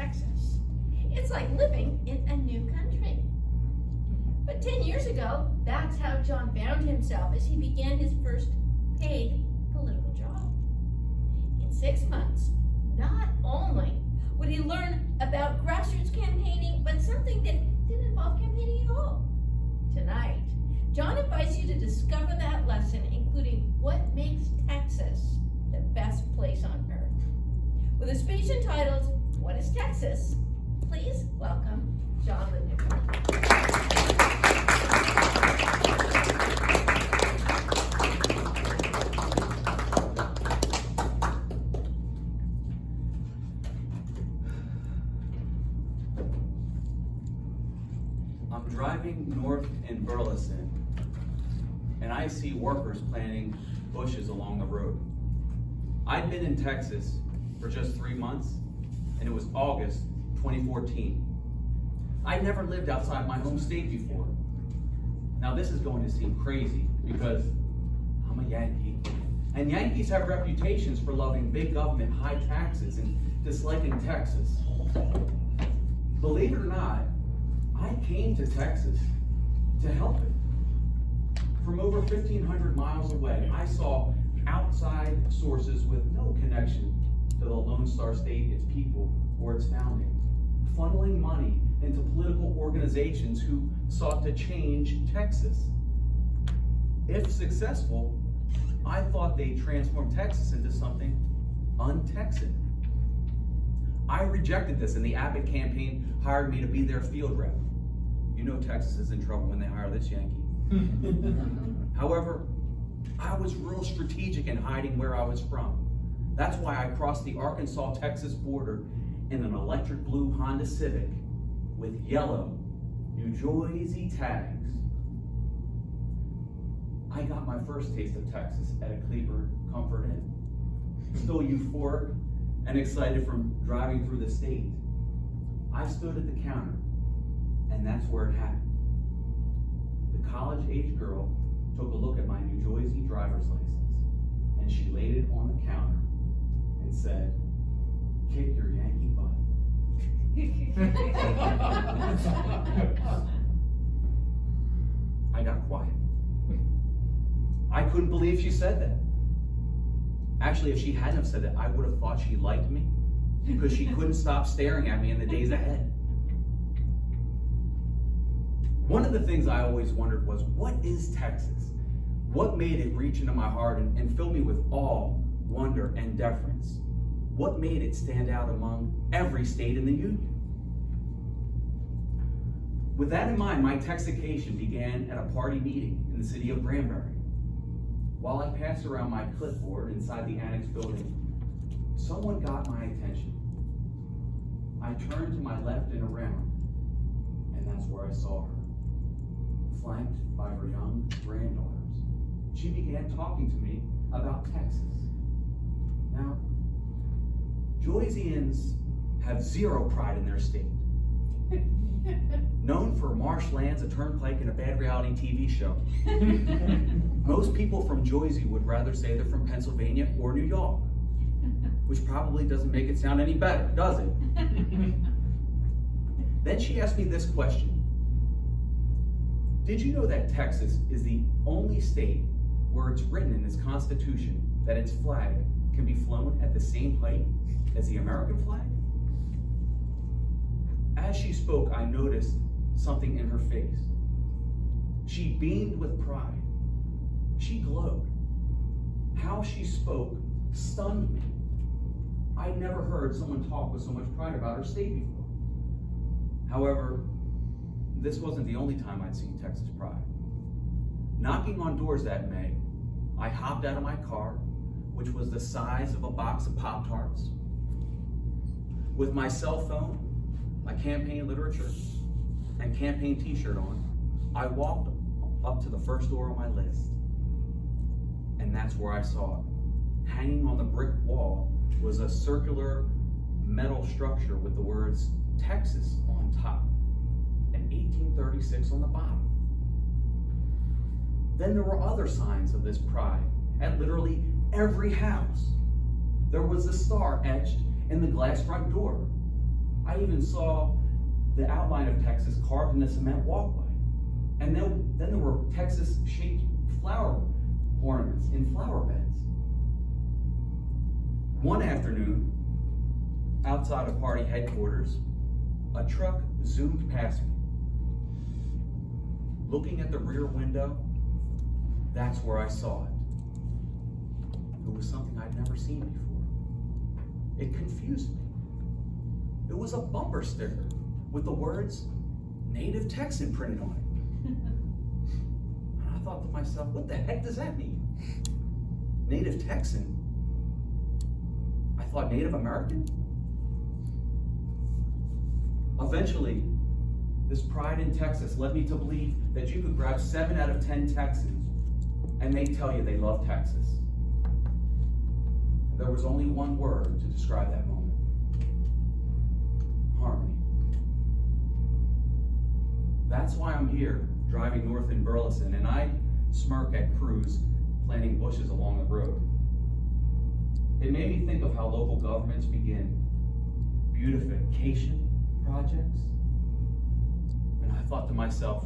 Texas. It's like living in a new country. But 10 years ago, that's how John found himself as he began his first paid political job. In 6 months, not only would he learn about grassroots campaigning, but something that didn't involve campaigning at all. Tonight, John invites you to discover that lesson, including what makes Texas the best place on earth. With a speech entitled, "What is Texas?" Please welcome John Lithner. I'm driving north in Burleson, and I see workers planting bushes along the road. I'd been in Texas for just 3 months, and it was August 2014. I'd never lived outside my home state before. Now this is going to seem crazy because I'm a Yankee, and Yankees have reputations for loving big government, high taxes, and disliking Texas. Believe it or not, I came to Texas to help it. From over 1,500 miles away, I saw outside sources with no connection to the Lone Star State, its people, or its founding, funneling money into political organizations who sought to change Texas. If successful, I thought they'd transform Texas into something un-Texan. I rejected this, and the Abbott campaign hired me to be their field rep. You know Texas is in trouble when they hire this Yankee. However, I was real strategic in hiding where I was from. That's why I crossed the Arkansas-Texas border in an electric blue Honda Civic with yellow New Jersey tags. I got my first taste of Texas at a Cleveland Comfort Inn. Still euphoric and excited from driving through the state, I stood at the counter, and that's where it happened. The college-age girl took a look at my New Jersey driver's license, and she laid it on the counter and said, "Kick your Yankee butt." I got quiet. I couldn't believe she said that. Actually, if she hadn't have said that, I would have thought she liked me because she couldn't stop staring at me in the days ahead. One of the things I always wondered was, what is Texas? What made it reach into my heart and fill me with awe, wonder, and deference? What made it stand out among every state in the Union? With that in mind, my Texication began at a party meeting in the city of Granbury. While I passed around my clipboard inside the annex building, someone got my attention. I turned to my left and around, and that's where I saw her, flanked by her young granddaughters. She began talking to me about Texas. Now, Joysians have zero pride in their state. Known for marshlands, a turnpike, and a bad reality TV show. Most people from Joyce would rather say they're from Pennsylvania or New York, which probably doesn't make it sound any better, does it? Then she asked me this question. Did you know that Texas is the only state where it's written in its constitution that its flag can be flown at the same height as the American flag? As she spoke, I noticed something in her face. She beamed with pride. She glowed. How she spoke stunned me. I'd never heard someone talk with so much pride about her state before. However, this wasn't the only time I'd seen Texas pride. Knocking on doors that May, I hopped out of my car, which was the size of a box of Pop-Tarts. With my cell phone, my campaign literature, and campaign t-shirt on, I walked up to the first door on my list. And that's where I saw it. Hanging on the brick wall was a circular metal structure with the words Texas on top and 1836 on the bottom. Then there were other signs of this pride at literally every house. There was a star etched in the glass front door. I even saw the outline of Texas carved in the cement walkway. And then there were Texas-shaped flower ornaments in flower beds. One afternoon, outside of party headquarters, a truck zoomed past me. Looking at the rear window, that's where I saw it. It was something I'd never seen before. It confused me. It was a bumper sticker with the words, Native Texan printed on it. And I thought to myself, what the heck does that mean? Native Texan? I thought Native American? Eventually, this pride in Texas led me to believe that you could grab 7 out of 10 Texans and they tell you they love Texas. There was only one word to describe that moment. Harmony. That's why I'm here, driving north in Burleson, and I smirk at crews planting bushes along the road. It made me think of how local governments begin beautification projects. And I thought to myself,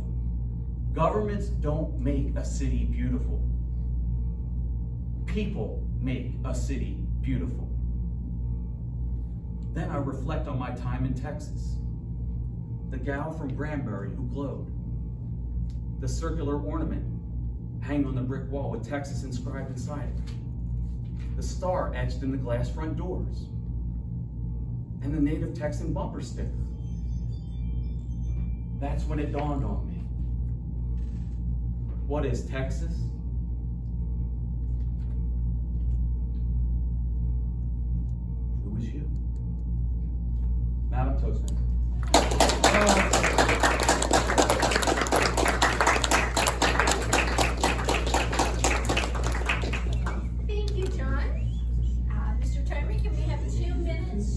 governments don't make a city beautiful. People make a city beautiful. Then I reflect on my time in Texas. The gal from Granbury who glowed. The circular ornament hanging on the brick wall with Texas inscribed inside it. The star etched in the glass front doors. And the Native Texan bumper sticker. That's when it dawned on me. What is Texas? It was you. Madam Toastmaster.